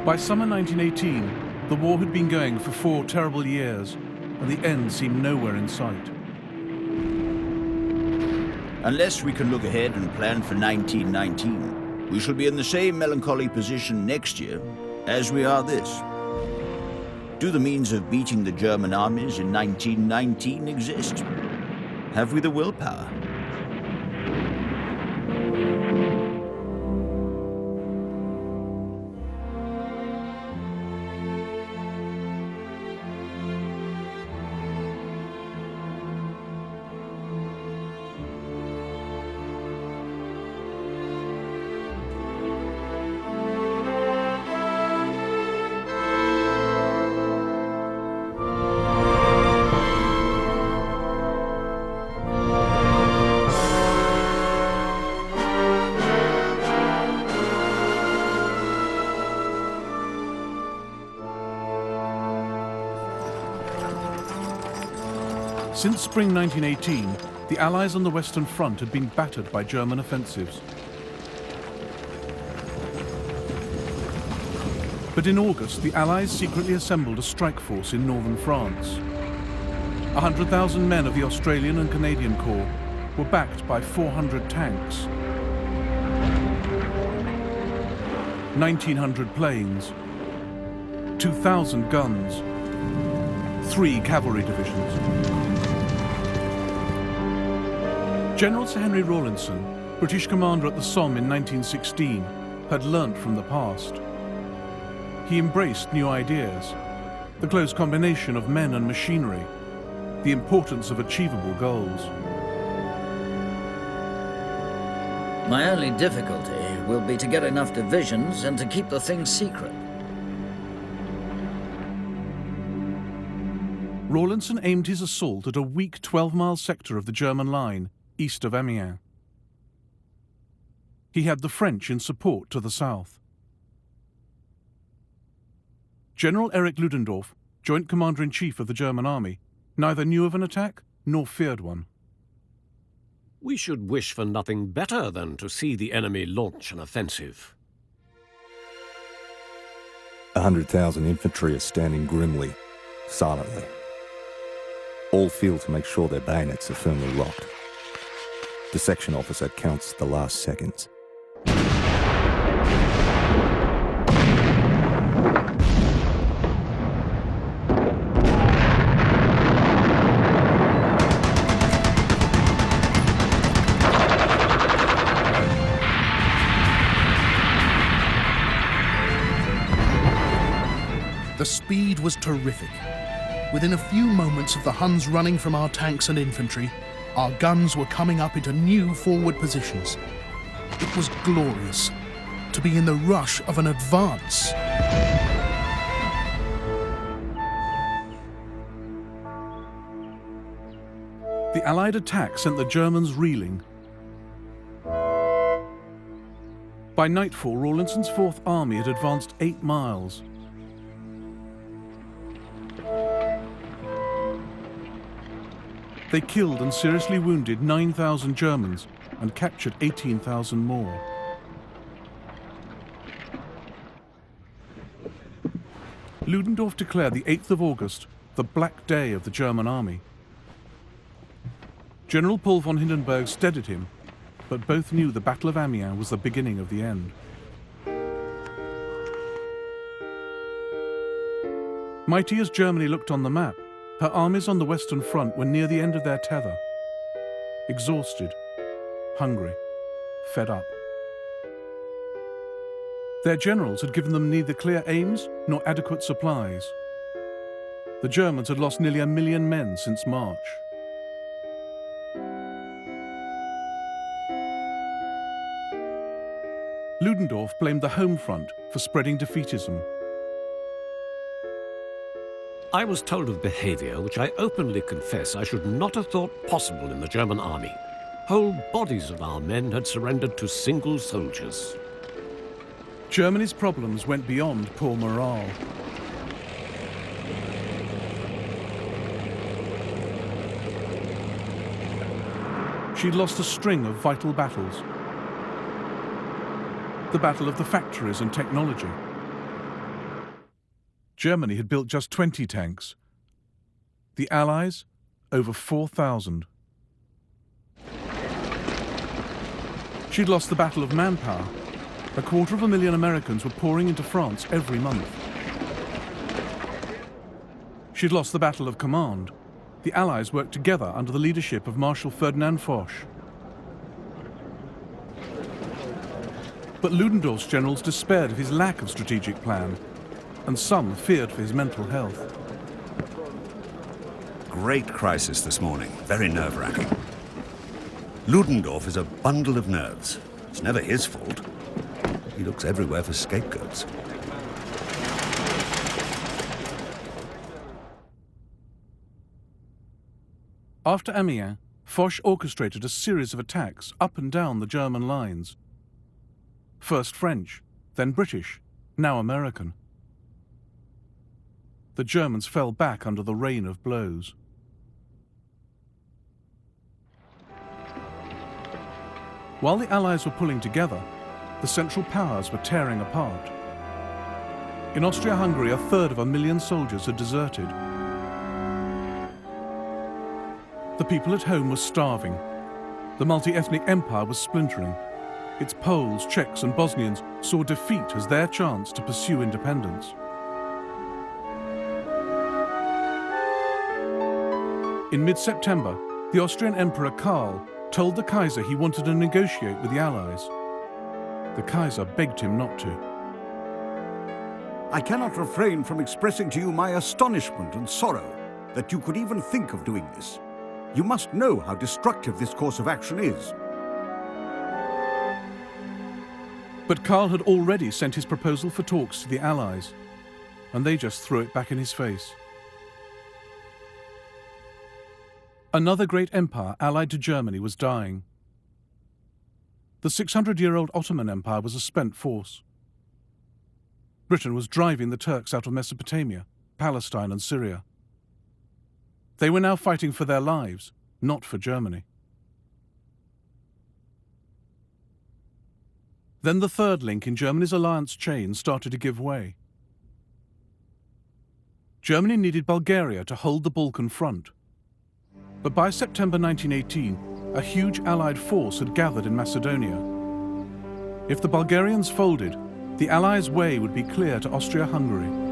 By summer 1918, the war had been going for 4 terrible years, and the end seemed nowhere in sight. Unless we can look ahead and plan for 1919, we shall be in the same melancholy position next year as we are this. Do the means of beating the German armies in 1919 exist? Have we the willpower? Since spring 1918, the Allies on the Western Front had been battered by German offensives. But in August, the Allies secretly assembled a strike force in northern France. 100,000 men of the Australian and Canadian Corps were backed by 400 tanks, 1,900 planes, 2,000 guns, 3 cavalry divisions. General Sir Henry Rawlinson, British commander at the Somme in 1916, had learnt from the past. He embraced new ideas, the close combination of men and machinery, the importance of achievable goals. My only difficulty will be to get enough divisions and to keep the thing secret. Rawlinson aimed his assault at a weak 12-mile sector of the German line, east of Amiens. He had the French in support to the south. General Erich Ludendorff, Joint Commander-in-Chief of the German Army, neither knew of an attack nor feared one. We should wish for nothing better than to see the enemy launch an offensive. 100,000 infantry are standing grimly, silently. All feel to make sure their bayonets are firmly locked. The section officer counts the last seconds. The speed was terrific. Within a few moments of the Huns running from our tanks and infantry, our guns were coming up into new forward positions. It was glorious to be in the rush of an advance. The Allied attack sent the Germans reeling. By nightfall, Rawlinson's Fourth Army had advanced 8 miles. They killed and seriously wounded 9,000 Germans and captured 18,000 more. Ludendorff declared the 8th of August the Black Day of the German army. General Paul von Hindenburg steadied him, but both knew the Battle of Amiens was the beginning of the end. Mighty as Germany looked on the map, her armies on the Western Front were near the end of their tether. Exhausted, hungry, fed up. Their generals had given them neither clear aims nor adequate supplies. The Germans had lost nearly 1 million men since March. Ludendorff blamed the home front for spreading defeatism. I was told of behavior which I openly confess I should not have thought possible in the German army. Whole bodies of our men had surrendered to single soldiers. Germany's problems went beyond poor morale. She'd lost a string of vital battles. The battle of the factories and technology. Germany had built just 20 tanks. The Allies, over 4,000. She'd lost the battle of manpower. 250,000 Americans were pouring into France every month. She'd lost the battle of command. The Allies worked together under the leadership of Marshal Ferdinand Foch. But Ludendorff's generals despaired of his lack of strategic plan, and some feared for his mental health. Great crisis this morning, very nerve-wracking. Ludendorff is a bundle of nerves. It's never his fault. He looks everywhere for scapegoats. After Amiens, Foch orchestrated a series of attacks up and down the German lines. First French, then British, now American. The Germans fell back under the rain of blows. While the Allies were pulling together, the Central Powers were tearing apart. In Austria-Hungary, 1/3 soldiers had deserted. The people at home were starving. The multi-ethnic empire was splintering. Its Poles, Czechs and Bosnians saw defeat as their chance to pursue independence. In mid-September, the Austrian Emperor Karl told the Kaiser he wanted to negotiate with the Allies. The Kaiser begged him not to. I cannot refrain from expressing to you my astonishment and sorrow that you could even think of doing this. You must know how destructive this course of action is. But Karl had already sent his proposal for talks to the Allies, and they just threw it back in his face. Another great empire allied to Germany was dying. The 600-year-old Ottoman Empire was a spent force. Britain was driving the Turks out of Mesopotamia, Palestine and Syria. They were now fighting for their lives, not for Germany. Then the third link in Germany's alliance chain started to give way. Germany needed Bulgaria to hold the Balkan front. But by September 1918, a huge Allied force had gathered in Macedonia. If the Bulgarians folded, the Allies' way would be clear to Austria-Hungary.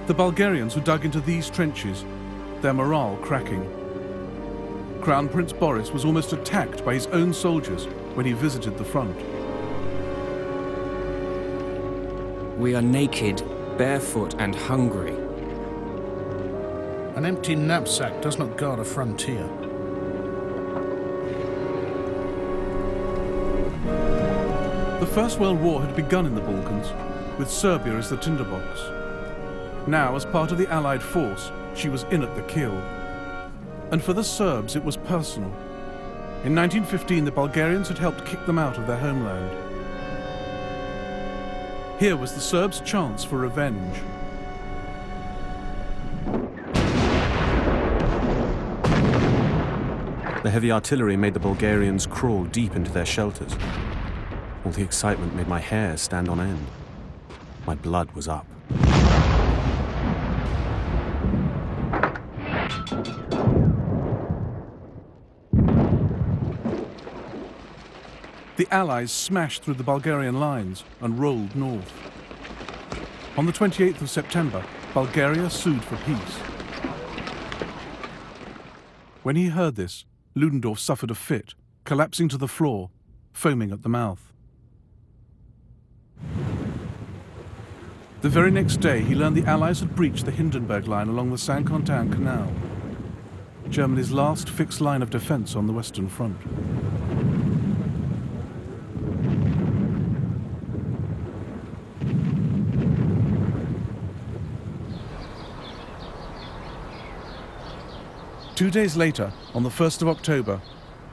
The Bulgarians who dug into these trenches, their morale cracking. Crown Prince Boris was almost attacked by his own soldiers when he visited the front. We are naked, barefoot and hungry. An empty knapsack does not guard a frontier. The First World War had begun in the Balkans, with Serbia as the tinderbox. Now, as part of the Allied force, she was in at the kill. And for the Serbs, it was personal. In 1915, the Bulgarians had helped kick them out of their homeland. Here was the Serbs' chance for revenge. The heavy artillery made the Bulgarians crawl deep into their shelters. All the excitement made my hair stand on end. My blood was up. The Allies smashed through the Bulgarian lines and rolled north. On the 28th of September, Bulgaria sued for peace. When he heard this, Ludendorff suffered a fit, collapsing to the floor, foaming at the mouth. The very next day, he learned the Allies had breached the Hindenburg Line along the Saint-Quentin Canal, Germany's last fixed line of defense on the Western Front. Two days later, on the 1st of October,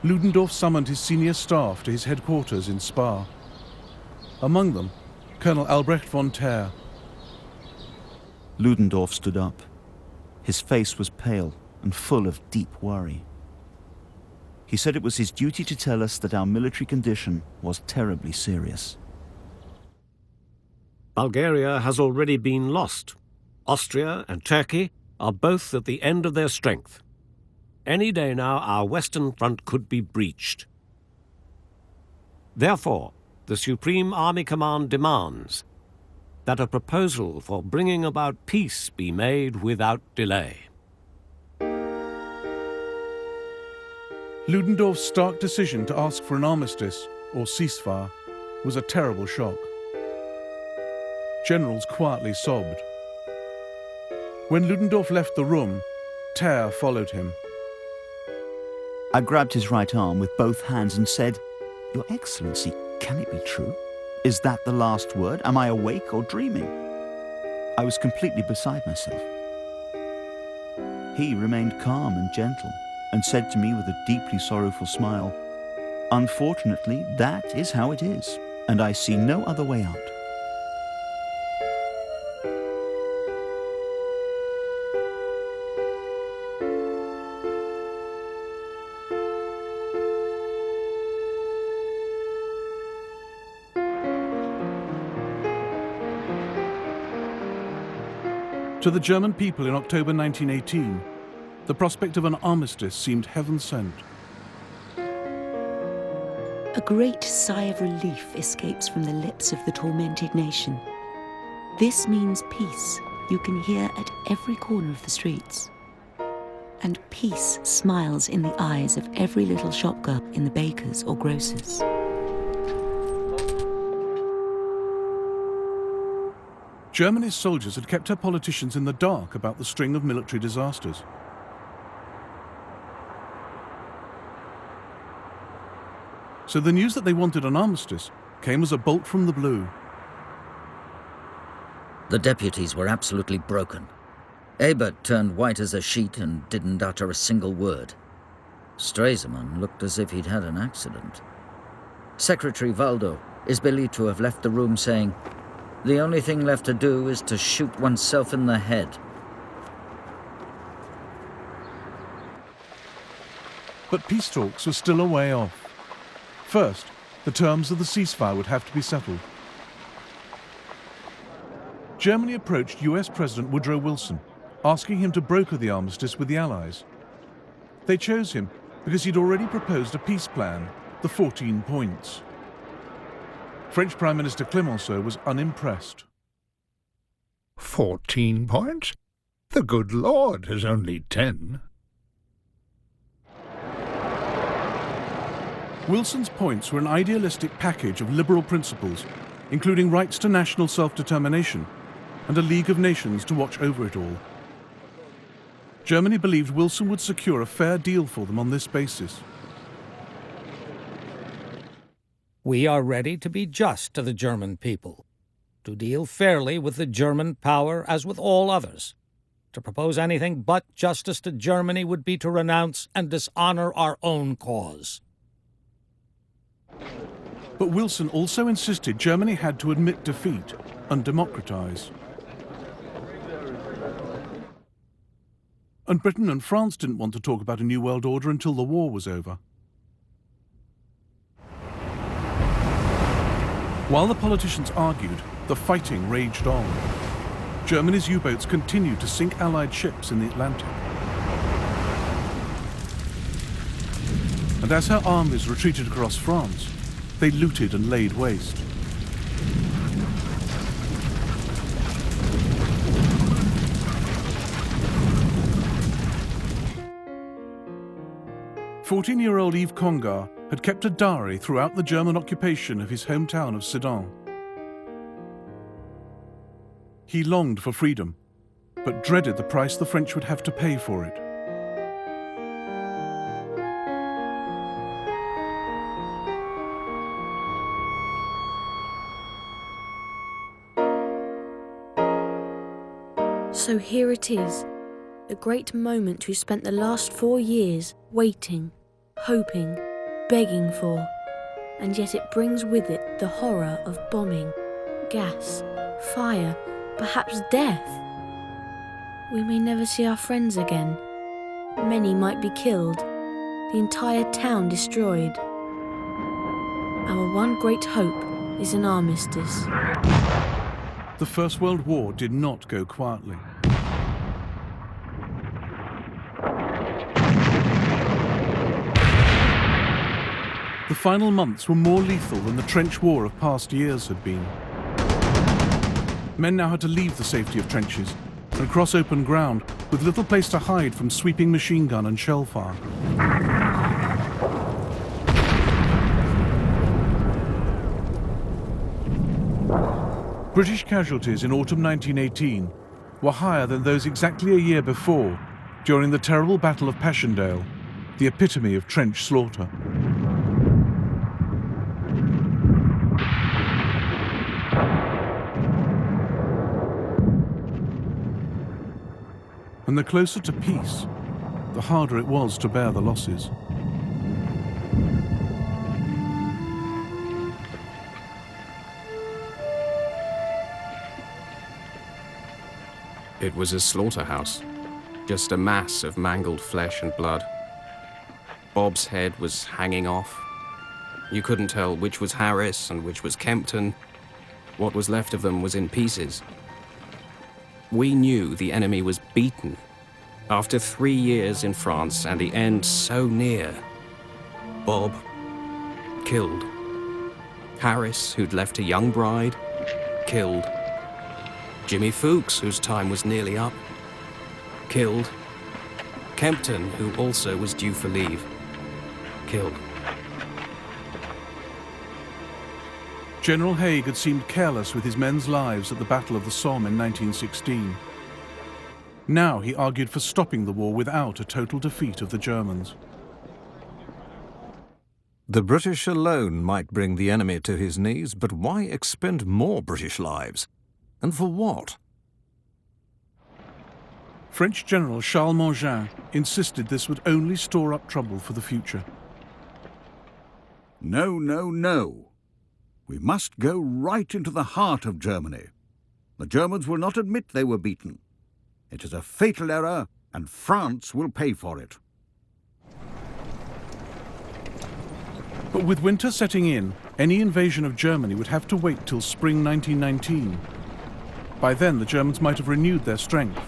Ludendorff summoned his senior staff to his headquarters in Spa. Among them, Colonel Albrecht von Thaer. Ludendorff stood up. His face was pale and full of deep worry. He said it was his duty to tell us that our military condition was terribly serious. Bulgaria has already been lost. Austria and Turkey are both at the end of their strength. Any day now, our Western Front could be breached. Therefore, the Supreme Army Command demands that a proposal for bringing about peace be made without delay. Ludendorff's stark decision to ask for an armistice, or ceasefire, was a terrible shock. Generals quietly sobbed. When Ludendorff left the room, terror followed him. I grabbed his right arm with both hands and said, "Your Excellency, can it be true? Is that the last word? Am I awake or dreaming?" I was completely beside myself. He remained calm and gentle and said to me with a deeply sorrowful smile, "Unfortunately, that is how it is, and I see no other way out." To the German people in October 1918, the prospect of an armistice seemed heaven-sent. A great sigh of relief escapes from the lips of the tormented nation. This means peace you can hear at every corner of the streets. And peace smiles in the eyes of every little shopgirl in the baker's or grocer's. Germany's soldiers had kept her politicians in the dark about the string of military disasters. So the news that they wanted an armistice came as a bolt from the blue. The deputies were absolutely broken. Ebert turned white as a sheet and didn't utter a single word. Stresemann looked as if he'd had an accident. Secretary Waldo is believed to have left the room saying, "The only thing left to do is to shoot oneself in the head." But peace talks were still a way off. First, the terms of the ceasefire would have to be settled. Germany approached US President Woodrow Wilson, asking him to broker the armistice with the Allies. They chose him because he'd already proposed a peace plan, the 14 points. French Prime Minister Clemenceau was unimpressed. 14 points? The good Lord has only 10. Wilson's points were an idealistic package of liberal principles, including rights to national self-determination and a League of Nations to watch over it all. Germany believed Wilson would secure a fair deal for them on this basis. We are ready to be just to the German people, to deal fairly with the German power as with all others. To propose anything but justice to Germany would be to renounce and dishonor our own cause. But Wilson also insisted Germany had to admit defeat and democratize. And Britain and France didn't want to talk about a new world order until the war was over. While the politicians argued, the fighting raged on. Germany's U-boats continued to sink Allied ships in the Atlantic. And as her armies retreated across France, they looted and laid waste. "14-year-old Yves Congar had kept a diary throughout the German occupation of his hometown of Sedan. He longed for freedom, but dreaded the price the French would have to pay for it. So here it is, the great moment we spent the last 4 years waiting, hoping, begging for, and yet it brings with it the horror of bombing, gas, fire, perhaps death. We may never see our friends again. Many might be killed, the entire town destroyed. Our one great hope is an armistice. The First World War did not go quietly. The final months were more lethal than the trench war of past years had been. Men now had to leave the safety of trenches and cross open ground with little place to hide from sweeping machine gun and shell fire. British casualties in autumn 1918 were higher than those exactly a year before, during the terrible Battle of Passchendaele, the epitome of trench slaughter. And the closer to peace, the harder it was to bear the losses. It was a slaughterhouse, just a mass of mangled flesh and blood. Bob's head was hanging off. You couldn't tell which was Harris and which was Kempton. What was left of them was in pieces. We knew the enemy was beaten. After 3 years in France and the end so near, Bob killed. Harris, who'd left a young bride, killed. Jimmy Fuchs, whose time was nearly up, killed. Kempton, who also was due for leave, killed. General Haig had seemed careless with his men's lives at the Battle of the Somme in 1916. Now he argued for stopping the war without a total defeat of the Germans. The British alone might bring the enemy to his knees, but why expend more British lives? And for what? French General Charles Mangin insisted this would only store up trouble for the future. No, no, no. We must go right into the heart of Germany. The Germans will not admit they were beaten. It is a fatal error, and France will pay for it. But with winter setting in, any invasion of Germany would have to wait till spring 1919. By then, the Germans might have renewed their strength.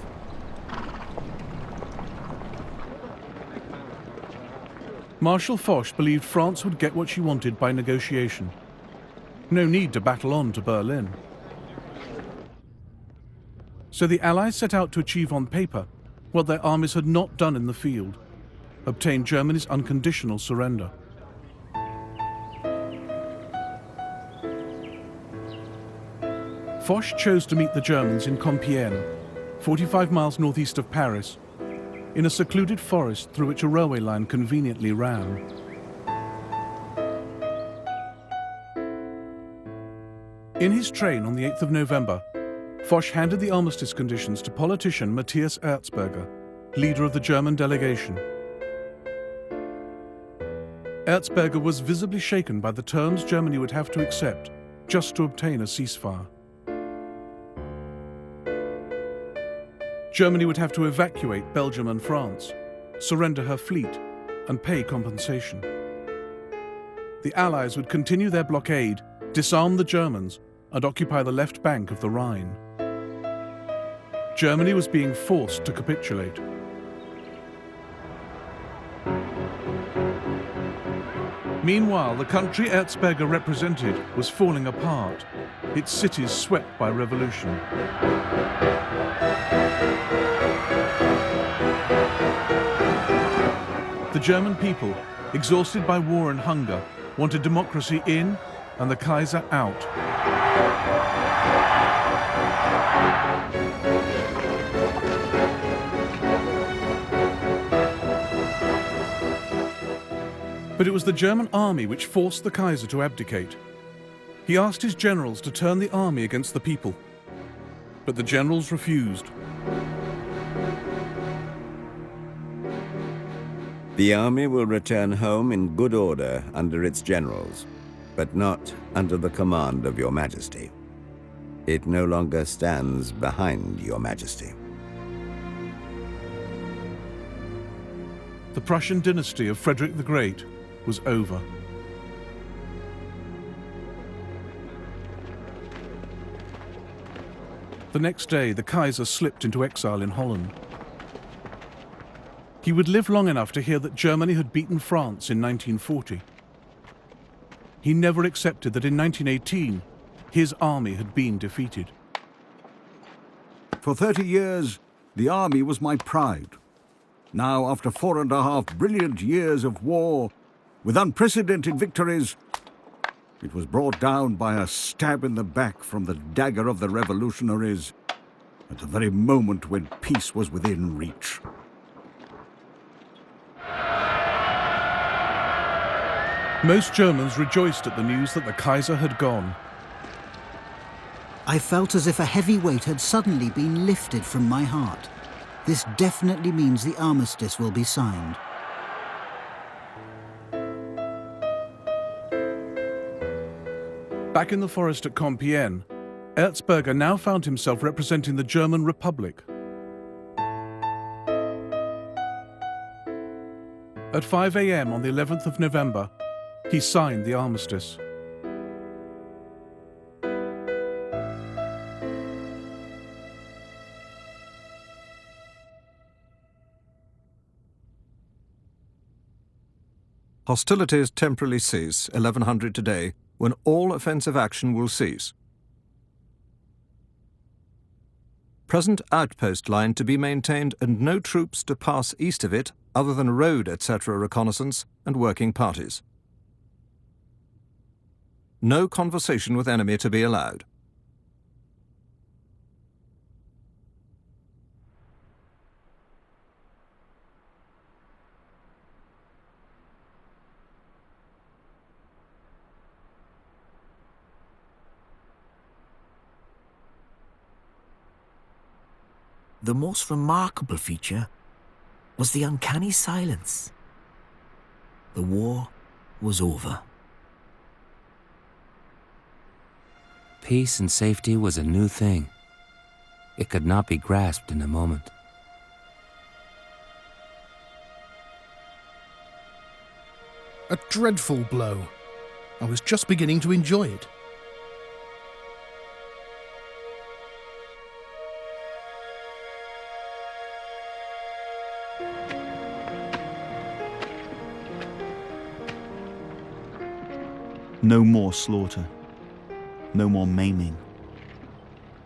Marshal Foch believed France would get what she wanted by negotiation. No need to battle on to Berlin. So the Allies set out to achieve on paper what their armies had not done in the field: obtain Germany's unconditional surrender. Foch chose to meet the Germans in Compiègne, 45 miles northeast of Paris, in a secluded forest through which a railway line conveniently ran. In his train on the 8th of November, Foch handed the armistice conditions to politician Matthias Erzberger, leader of the German delegation. Erzberger was visibly shaken by the terms Germany would have to accept just to obtain a ceasefire. Germany would have to evacuate Belgium and France, surrender her fleet, and pay compensation. The Allies would continue their blockade, disarm the Germans, and occupy the left bank of the Rhine. Germany was being forced to capitulate. Meanwhile, the country Erzberger represented was falling apart, its cities swept by revolution. The German people, exhausted by war and hunger, wanted democracy in and the Kaiser out. But it was the German army which forced the Kaiser to abdicate. He asked his generals to turn the army against the people, but the generals refused. The army will return home in good order under its generals, but not under the command of your majesty. It no longer stands behind your majesty. the Prussian dynasty of Frederick the Great was over. The next day, the Kaiser slipped into exile in Holland. He would live long enough to hear that Germany had beaten France in 1940. He never accepted that in 1918, his army had been defeated. For 30 years, the army was my pride. Now, after 4.5 brilliant years of war, with unprecedented victories, it was brought down by a stab in the back from the dagger of the revolutionaries at the very moment when peace was within reach. Most Germans rejoiced at the news that the Kaiser had gone. I felt as if a heavy weight had suddenly been lifted from my heart. This definitely means the armistice will be signed. Back in the forest at Compiègne, Erzberger now found himself representing the German Republic. At 5 a.m. on the 11th of November, he signed the armistice. Hostilities temporarily cease, 1100 today, when all offensive action will cease. Present outpost line to be maintained and no troops to pass east of it other than road, etc. reconnaissance and working parties. No conversation with enemy to be allowed. The most remarkable feature was the uncanny silence. The war was over. Peace and safety was a new thing. It could not be grasped in a moment. A dreadful blow. I was just beginning to enjoy it. No more slaughter. No more maiming.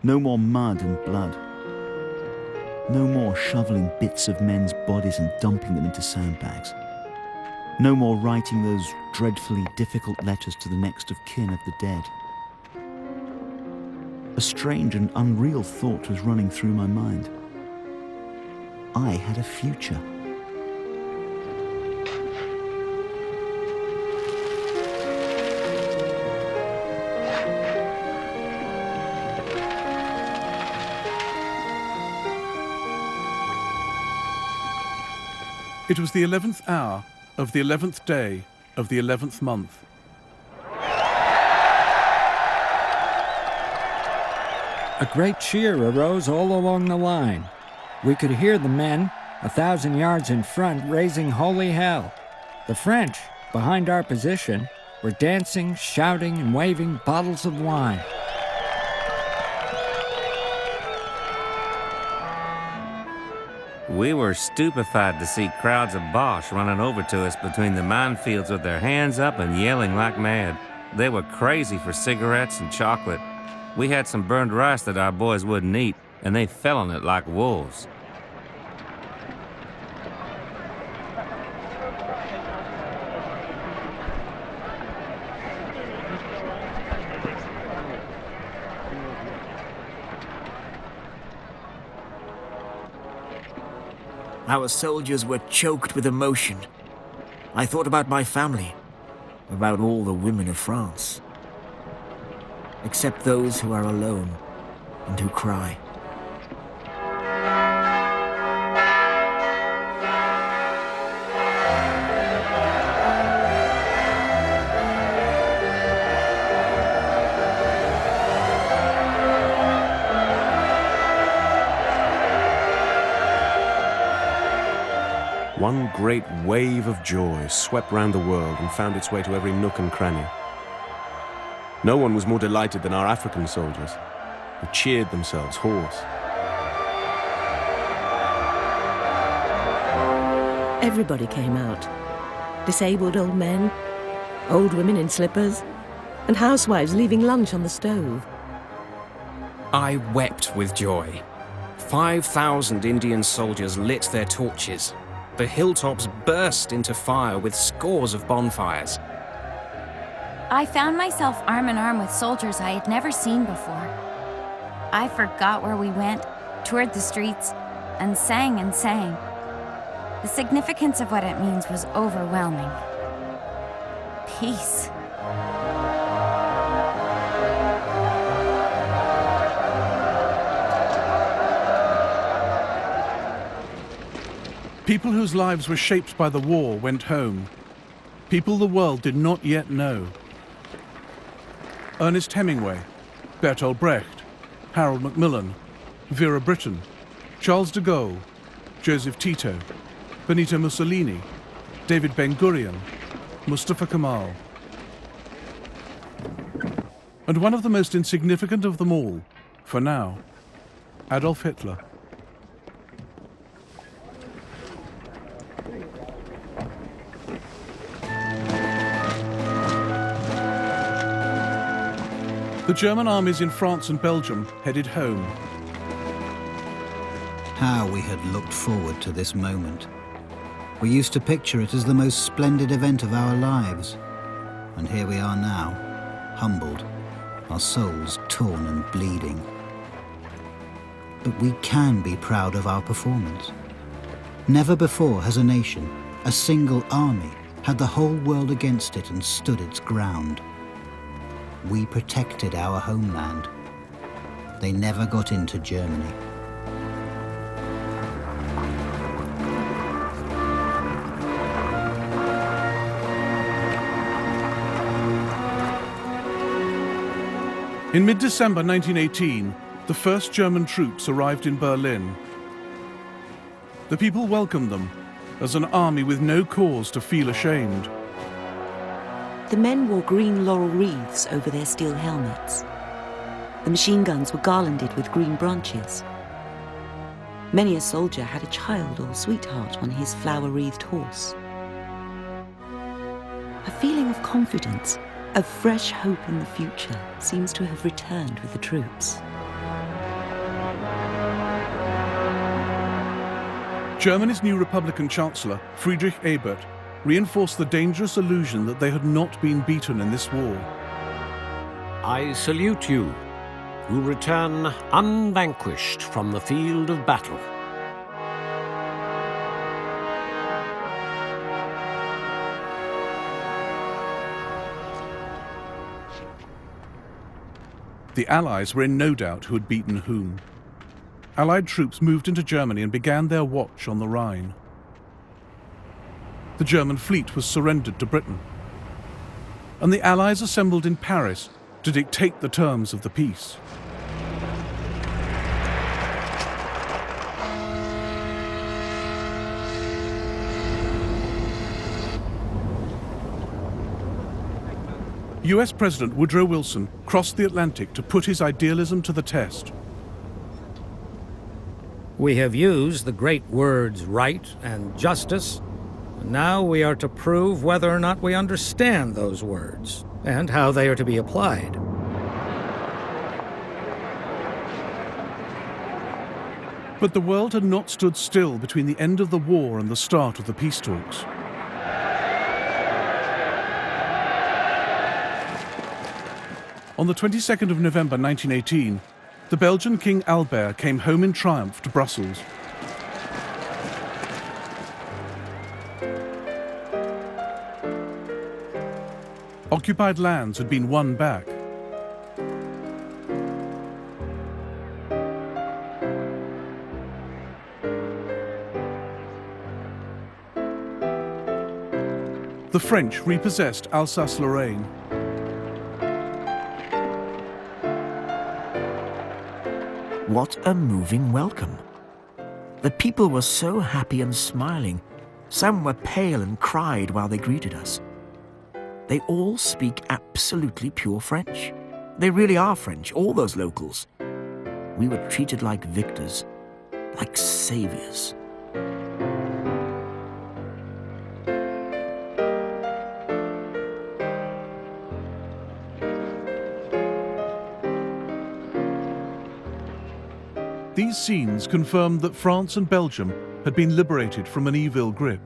No more mud and blood. No more shoveling bits of men's bodies and dumping them into sandbags. No more writing those dreadfully difficult letters to the next of kin of the dead. A strange and unreal thought was running through my mind. I had a future. It was the 11th hour of the 11th day of the 11th month. A great cheer arose all along the line. We could hear the men, 1,000 yards in front, raising holy hell. The French, behind our position, were dancing, shouting, and waving bottles of wine. We were stupefied to see crowds of Boche running over to us between the minefields with their hands up and yelling like mad. They were crazy for cigarettes and chocolate. We had some burned rice that our boys wouldn't eat, and they fell on it like wolves. Our soldiers were choked with emotion. I thought about my family, about all the women of France. Except those who are alone and who cry. One great wave of joy swept round the world and found its way to every nook and cranny. No one was more delighted than our African soldiers, who cheered themselves hoarse. Everybody came out. Disabled old men, old women in slippers, and housewives leaving lunch on the stove. I wept with joy. 5,000 Indian soldiers lit their torches. The hilltops burst into fire with scores of bonfires. I found myself arm in arm with soldiers I had never seen before. I forgot where we went, toured the streets, and sang and sang. The significance of what it means was overwhelming. Peace. People whose lives were shaped by the war went home. People the world did not yet know. Ernest Hemingway, Bertolt Brecht, Harold Macmillan, Vera Brittain, Charles de Gaulle, Joseph Tito, Benito Mussolini, David Ben-Gurion, Mustafa Kemal. And one of the most insignificant of them all, for now, Adolf Hitler. The German armies in France and Belgium headed home. How we had looked forward to this moment. We used to picture it as the most splendid event of our lives. And here we are now, humbled, our souls torn and bleeding. But we can be proud of our performance. Never before has a nation, a single army, had the whole world against it and stood its ground. We protected our homeland. They never got into Germany. In mid-December 1918, the first German troops arrived in Berlin. The people welcomed them as an army with no cause to feel ashamed. The men wore green laurel wreaths over their steel helmets. The machine guns were garlanded with green branches. Many a soldier had a child or sweetheart on his flower-wreathed horse. A feeling of confidence, of fresh hope in the future, seems to have returned with the troops. Germany's new Republican Chancellor, Friedrich Ebert, reinforced the dangerous illusion that they had not been beaten in this war. I salute you, who return unvanquished from the field of battle. The Allies were in no doubt who had beaten whom. Allied troops moved into Germany and began their watch on the Rhine. The German fleet was surrendered to Britain, and the Allies assembled in Paris to dictate the terms of the peace. US President Woodrow Wilson crossed the Atlantic to put his idealism to the test. We have used the great words right and justice. Now we are to prove whether or not we understand those words and how they are to be applied. But the world had not stood still between the end of the war and the start of the peace talks. On the 22nd of November 1918, the Belgian King Albert came home in triumph to Brussels. Occupied lands had been won back. The French repossessed Alsace-Lorraine. What a moving welcome. The people were so happy and smiling, Some were pale and cried while they greeted us. They all speak absolutely pure French. They really are French, all those locals. We were treated like victors, like saviors. These scenes confirmed that France and Belgium had been liberated from an evil grip,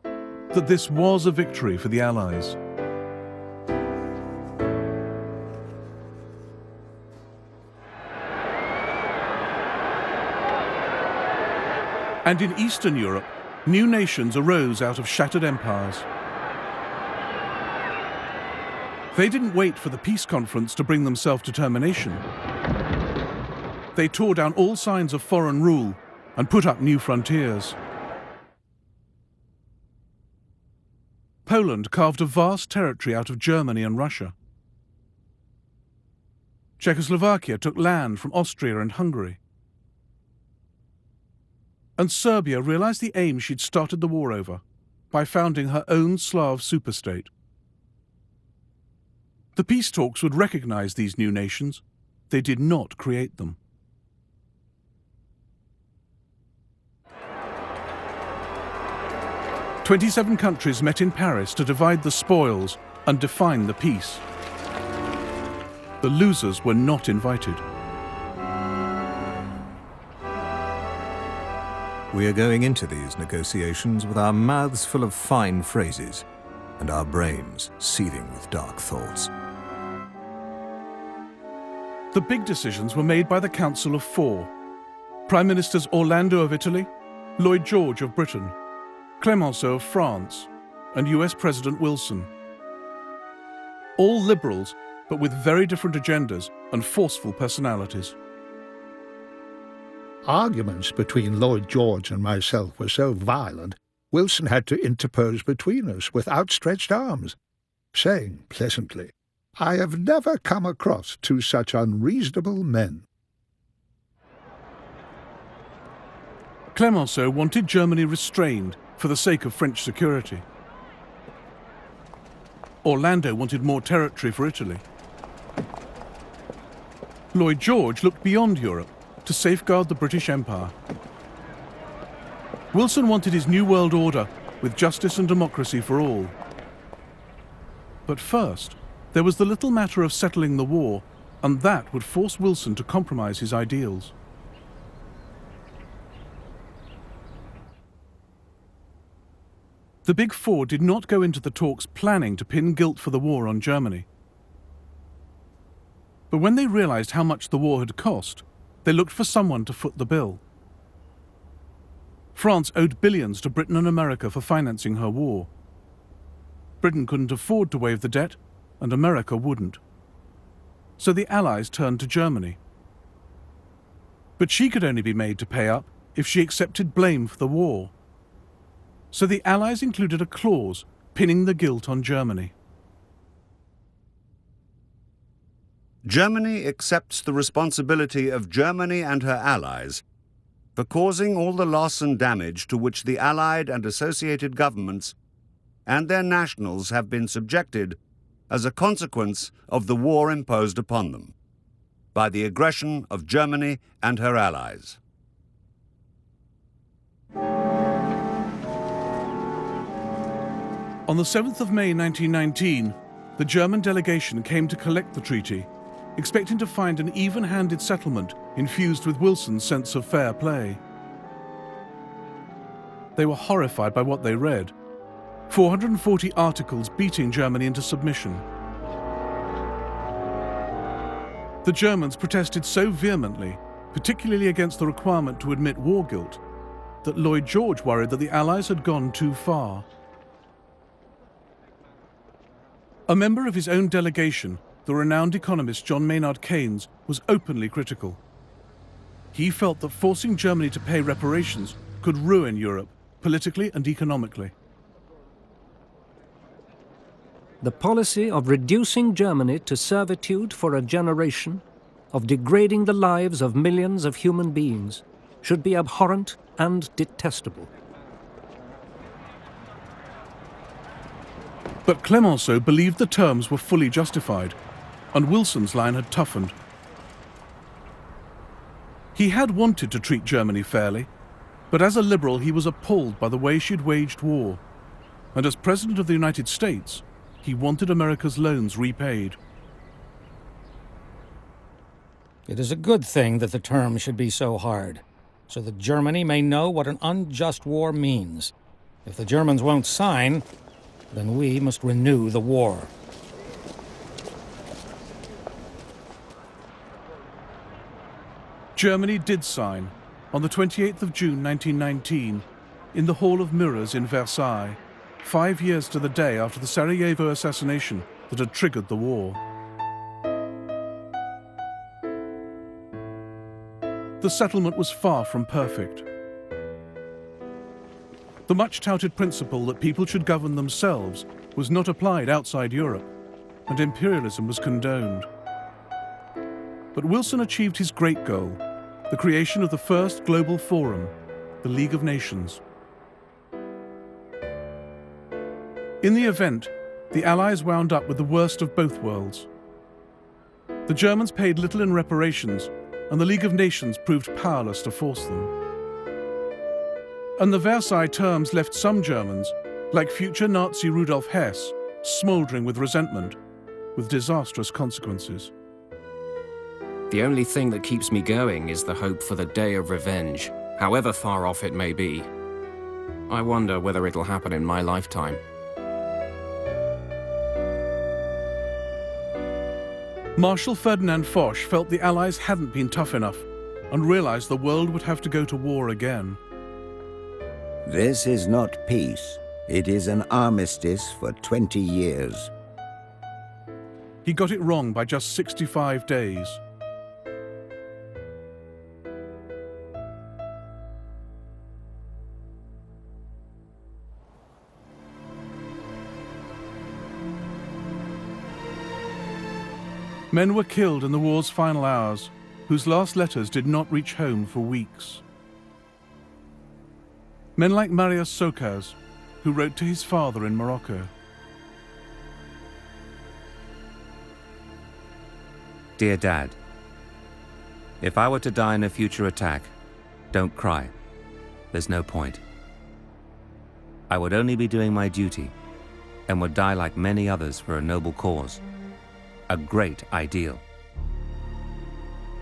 that this was a victory for the Allies. And in Eastern Europe, new nations arose out of shattered empires. They didn't wait for the peace conference to bring them self-determination. They tore down all signs of foreign rule and put up new frontiers. Poland carved a vast territory out of Germany and Russia. Czechoslovakia took land from Austria and Hungary. And Serbia realized the aim she'd started the war over by founding her own Slav superstate. The peace talks would recognize these new nations. They did not create them. "27 countries met in Paris to divide the spoils and define the peace. The losers were not invited. We are going into these negotiations with our mouths full of fine phrases and our brains seething with dark thoughts. The big decisions were made by the Council of Four. Prime Ministers Orlando of Italy, Lloyd George of Britain, Clemenceau of France, and US President Wilson. All liberals, but with very different agendas and forceful personalities. Arguments between Lloyd George and myself were so violent, Wilson had to interpose between us with outstretched arms, saying pleasantly, "I have never come across two such unreasonable men." Clemenceau wanted Germany restrained for the sake of French security. Orlando wanted more territory for Italy. Lloyd George looked beyond Europe to safeguard the British Empire. Wilson wanted his new world order with justice and democracy for all. But first, there was the little matter of settling the war, and that would force Wilson to compromise his ideals. The Big Four did not go into the talks planning to pin guilt for the war on Germany. But when they realized how much the war had cost, they looked for someone to foot the bill. France owed billions to Britain and America for financing her war. Britain couldn't afford to waive the debt, and America wouldn't. So the Allies turned to Germany. But she could only be made to pay up if she accepted blame for the war. So the Allies included a clause pinning the guilt on Germany. Germany accepts the responsibility of Germany and her allies for causing all the loss and damage to which the Allied and associated governments and their nationals have been subjected as a consequence of the war imposed upon them by the aggression of Germany and her allies. On the 7th of May 1919, the German delegation came to collect the treaty, expecting to find an even-handed settlement infused with Wilson's sense of fair play. They were horrified by what they read. 440 articles beating Germany into submission. The Germans protested so vehemently, particularly against the requirement to admit war guilt, that Lloyd George worried that the Allies had gone too far. A member of his own delegation, the renowned economist John Maynard Keynes, was openly critical. He felt that forcing Germany to pay reparations could ruin Europe, politically and economically. The policy of reducing Germany to servitude for a generation, of degrading the lives of millions of human beings, should be abhorrent and detestable. But Clemenceau believed the terms were fully justified, and Wilson's line had toughened. He had wanted to treat Germany fairly, but as a liberal he was appalled by the way she'd waged war, and as President of the United States, he wanted America's loans repaid. It is a good thing that the terms should be so hard, so that Germany may know what an unjust war means. If the Germans won't sign, then we must renew the war. Germany did sign on the 28th of June 1919 in the Hall of Mirrors in Versailles, 5 years to the day after the Sarajevo assassination that had triggered the war. The settlement was far from perfect. The much-touted principle that people should govern themselves was not applied outside Europe, and imperialism was condoned. But Wilson achieved his great goal, the creation of the first global forum, the League of Nations. In the event, the Allies wound up with the worst of both worlds. The Germans paid little in reparations, and the League of Nations proved powerless to force them. And the Versailles terms left some Germans, like future Nazi Rudolf Hess, smouldering with resentment, with disastrous consequences. The only thing that keeps me going is the hope for the day of revenge, however far off it may be. I wonder whether it'll happen in my lifetime. Marshal Ferdinand Foch felt the Allies hadn't been tough enough and realized the world would have to go to war again. This is not peace. It is an armistice for 20 years. He got it wrong by just 65 days. Men were killed in the war's final hours, whose last letters did not reach home for weeks. Men like Marius Socas, who wrote to his father in Morocco. Dear Dad, if I were to die in a future attack, don't cry. There's no point. I would only be doing my duty and would die like many others for a noble cause. A great ideal.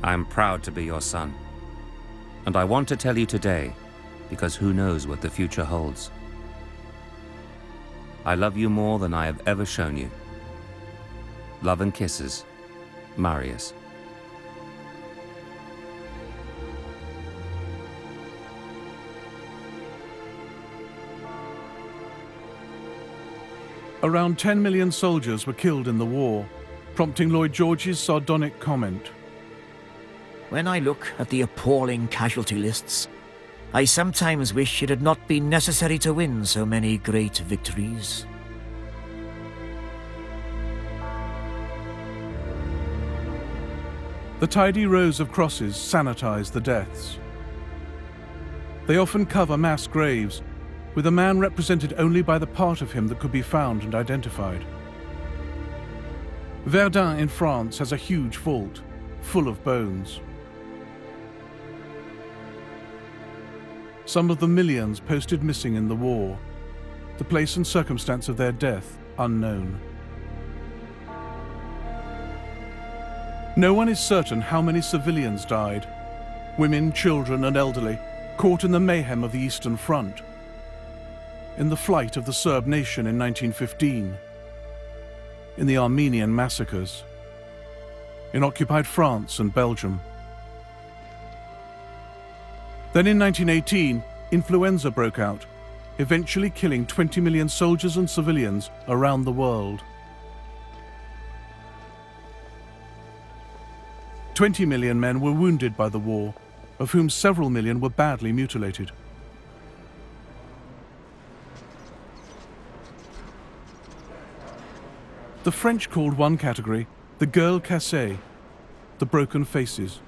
I am proud to be your son, and I want to tell you today, because who knows what the future holds. I love you more than I have ever shown you. Love and kisses, Marius. Around 10 million soldiers were killed in the war, prompting Lloyd George's sardonic comment. When I look at the appalling casualty lists, I sometimes wish it had not been necessary to win so many great victories. The tidy rows of crosses sanitize the deaths. They often cover mass graves, with a man represented only by the part of him that could be found and identified. Verdun in France has a huge vault, full of bones. Some of the millions posted missing in the war, the place and circumstance of their death unknown. No one is certain how many civilians died, women, children and elderly, caught in the mayhem of the Eastern Front, in the flight of the Serb nation in 1915, in the Armenian massacres, in occupied France and Belgium. Then in 1918, influenza broke out, eventually killing 20 million soldiers and civilians around the world. 20 million men were wounded by the war, of whom several million were badly mutilated. The French called one category the gueules cassées, the broken faces.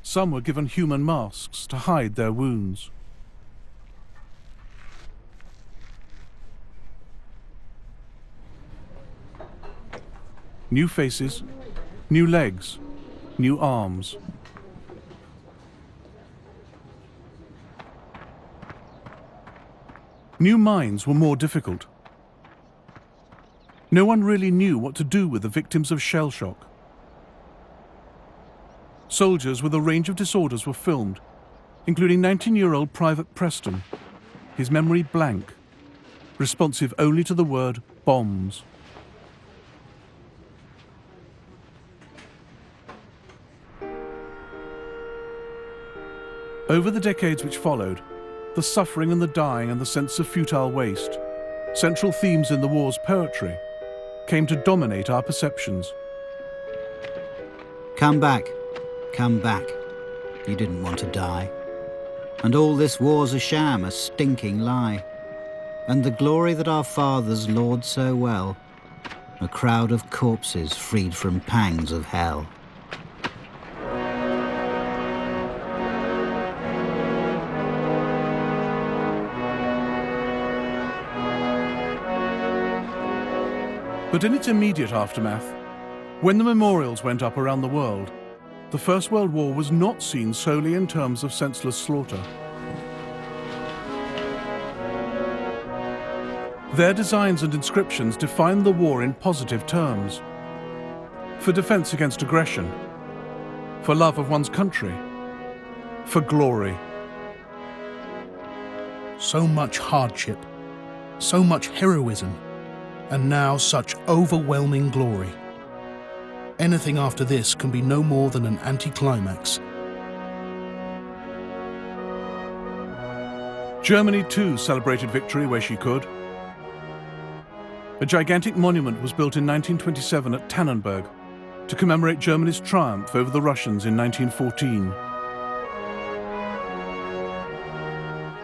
Some were given human masks to hide their wounds. new faces, new legs, new arms. New mines were more difficult. No one really knew what to do with the victims of shell shock. Soldiers with a range of disorders were filmed, including 19-year-old Private Preston, his memory blank, responsive only to the word bombs. Over the decades which followed, the suffering and the dying and the sense of futile waste, central themes in the war's poetry, came to dominate our perceptions. Come back, come back. You didn't want to die. And all this war's a sham, a stinking lie. And the glory that our fathers laud so well, a crowd of corpses freed from pangs of hell. But in its immediate aftermath, when the memorials went up around the world, the First World War was not seen solely in terms of senseless slaughter. Their designs and inscriptions defined the war in positive terms. For defense against aggression, for love of one's country, for glory. So much hardship, so much heroism, and now such overwhelming glory. Anything after this can be no more than an anticlimax. Germany too celebrated victory where she could. A gigantic monument was built in 1927 at Tannenberg to commemorate Germany's triumph over the Russians in 1914.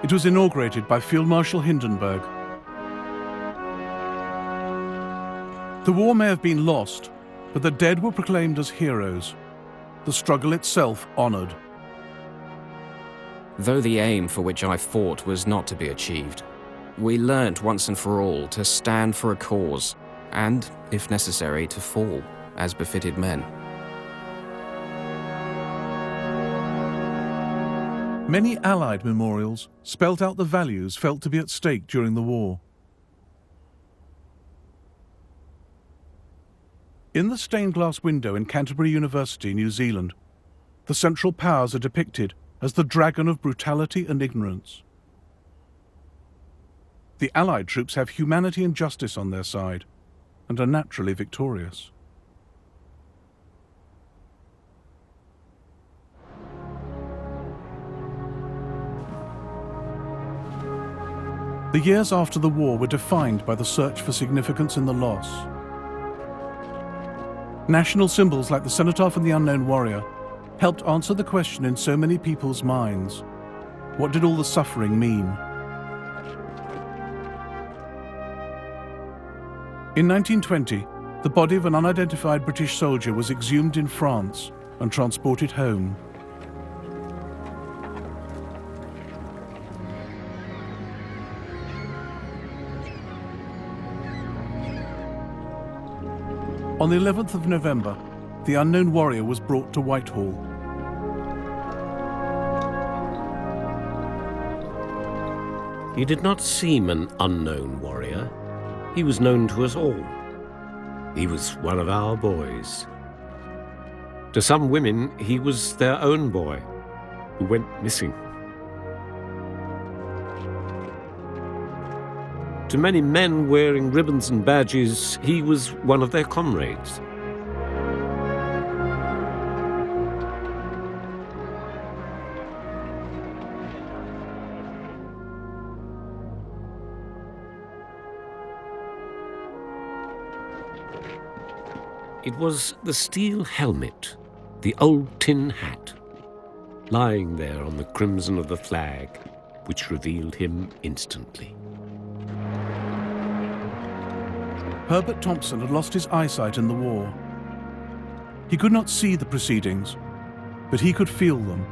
It was inaugurated by Field Marshal Hindenburg. The war may have been lost, but the dead were proclaimed as heroes, the struggle itself honoured. Though the aim for which I fought was not to be achieved, we learnt once and for all to stand for a cause and, if necessary, to fall, as befitted men. Many Allied memorials spelt out the values felt to be at stake during the war. In the stained glass window in Canterbury University, New Zealand, the Central Powers are depicted as the dragon of brutality and ignorance. The Allied troops have humanity and justice on their side and are naturally victorious. The years after the war were defined by the search for significance in the loss. National symbols like the cenotaph and the unknown warrior helped answer the question in so many people's minds: what did all the suffering mean? In 1920, the body of an unidentified British soldier was exhumed in France and transported home. On the 11th of November, the unknown warrior was brought to Whitehall. He did not seem an unknown warrior. He was known to us all. He was one of our boys. To some women, he was their own boy, who went missing. To many men wearing ribbons and badges, he was one of their comrades. It was the steel helmet, the old tin hat, lying there on the crimson of the flag, which revealed him instantly. Herbert Thompson had lost his eyesight in the war. He could not see the proceedings, but he could feel them.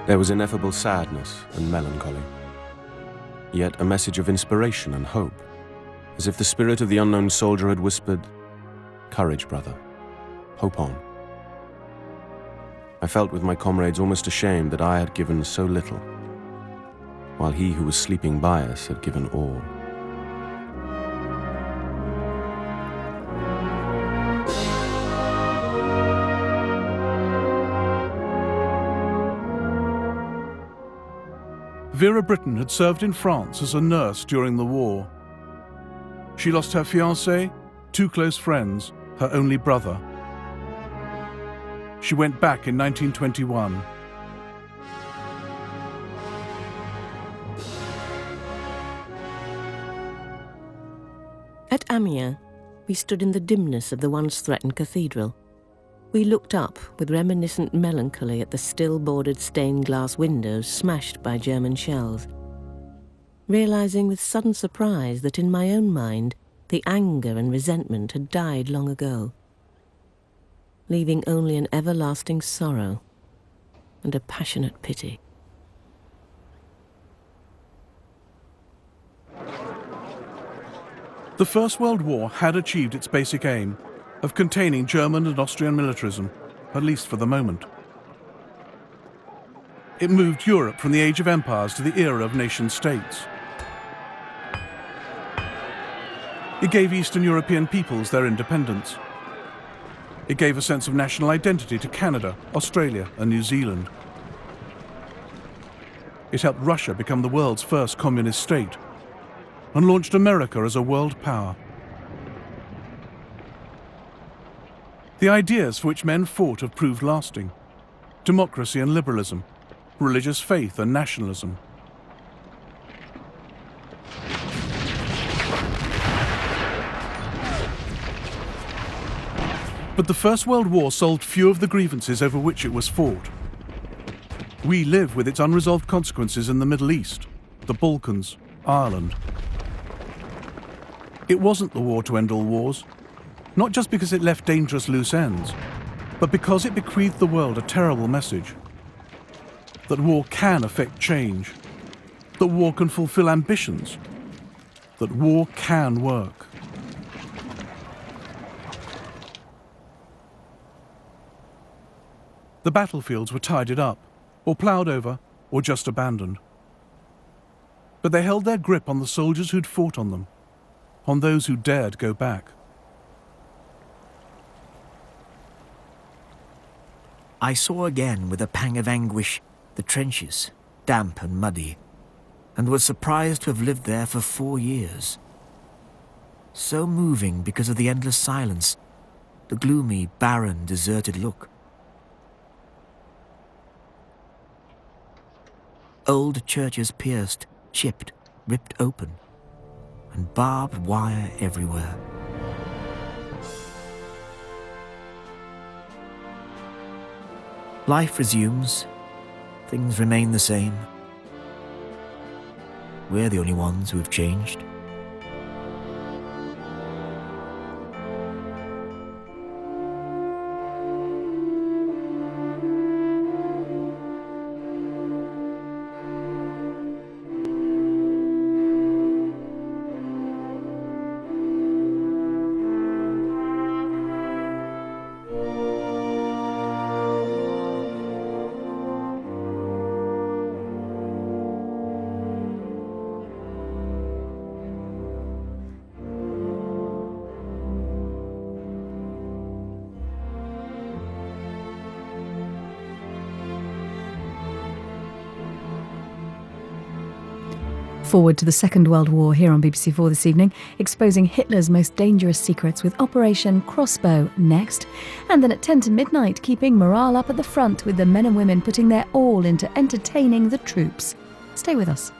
There was ineffable sadness and melancholy, yet a message of inspiration and hope, as if the spirit of the unknown soldier had whispered, "Courage, brother. Hope on." I felt with my comrades almost ashamed that I had given so little, while he who was sleeping by us had given all. Vera Brittain had served in France as a nurse during the war. She lost her fiancé, 2 close friends, her only brother. She went back in 1921. At Amiens, we stood in the dimness of the once-threatened cathedral. We looked up with reminiscent melancholy at the still-bordered stained glass windows smashed by German shells, realizing with sudden surprise that in my own mind the anger and resentment had died long ago, leaving only an everlasting sorrow and a passionate pity. The First World War had achieved its basic aim of containing German and Austrian militarism, at least for the moment. It moved Europe from the age of empires to the era of nation-states. It gave Eastern European peoples their independence. It gave a sense of national identity to Canada, Australia, and New Zealand. It helped Russia become the world's first communist state and launched America as a world power. The ideas for which men fought have proved lasting: democracy and liberalism, religious faith and nationalism. But the First World War solved few of the grievances over which it was fought. We live with its unresolved consequences in the Middle East, the Balkans, Ireland. It wasn't the war to end all wars, not just because it left dangerous loose ends, but because it bequeathed the world a terrible message: that war can affect change, that war can fulfill ambitions, that war can work. The battlefields were tidied up, or ploughed over, or just abandoned. But they held their grip on the soldiers who'd fought on them, on those who dared go back. I saw again with a pang of anguish the trenches, damp and muddy, and was surprised to have lived there for 4 years. So moving because of the endless silence, the gloomy, barren, deserted look. Old churches pierced, chipped, ripped open, and barbed wire everywhere. Life resumes. Things remain the same. We're the only ones who have changed. Forward to the Second World War here on BBC4 this evening, exposing Hitler's most dangerous secrets with Operation Crossbow next. And then at 10 to midnight, keeping morale up at the front with the men and women putting their all into entertaining the troops. Stay with us.